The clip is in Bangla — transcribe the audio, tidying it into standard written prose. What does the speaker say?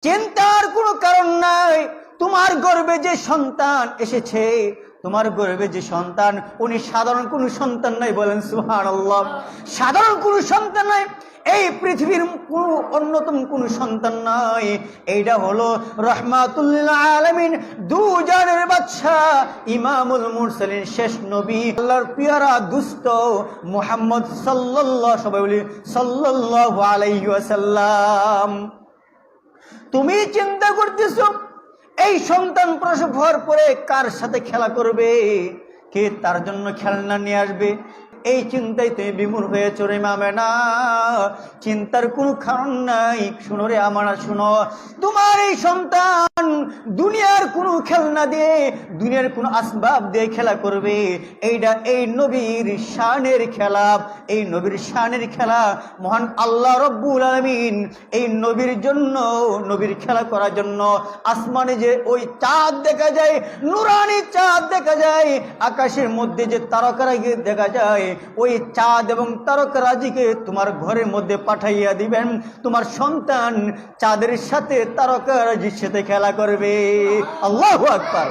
চিন্তার কোনো কারণ নাই। তোমার গর্ভে যে সন্তান এসেছে, তোমার গর্ভে যে সন্তান, উনি সাধারণ কোনো সন্তান নাই। বলেন সুবহানাল্লাহ। সাধারণ কোনো সন্তান নাই, এই পৃথিবীর কোনো অন্যতম কোনো সন্তান নাই। এইটা হলো রাহমাতুল লিল আলামিন, দুজানের বাদশা, ইমামুল মুরসালিন, শেষ নবী, আল্লাহর পিয়ারা দুস্ত মুহাম্মদ সাল্লাল্লাহু, সবাই বলি সাল্লাল্লাহু আলাইহি ওয়াসাল্লাম। তুমি চিন্তা করতেছো এই সন্তান প্রসব হওয়ার পরে কার সাথে খেলা করবে, কে তার জন্য খেলনা নিয়ে আসবে, এই চিন্তায় তুমি বিমূঢ় হয়ে চলে মামে না। চিন্তার কোনো কারণ নাই। শুনো রে আমার, শুনো, তোমার এই সন্তান দুনিয়ার কোনো খেলনা দিয়ে, দুনিয়ার কোনো আসবাব দিয়ে খেলা করবে, এইটা এই নবীর শানের খেলা, এই নবীর শানের খেলা। মহান আল্লাহ রব্বুল আলামিন এই নবীর জন্য, নবীর খেলা করার জন্য আসমানে যে ওই চাঁদ দেখা যায়, নুরানি চাঁদ দেখা যায়, আকাশের মধ্যে যে তারকারাজি দেখা যায়, ওই চাঁদ এবং তারকারাজিকে তোমার ঘরের মধ্যে পাঠাইয়া দিবেন। তোমার সন্তান চাঁদের সাথে তারকারাজির সাথে খেলা করবে। আল্লাহু আকবার।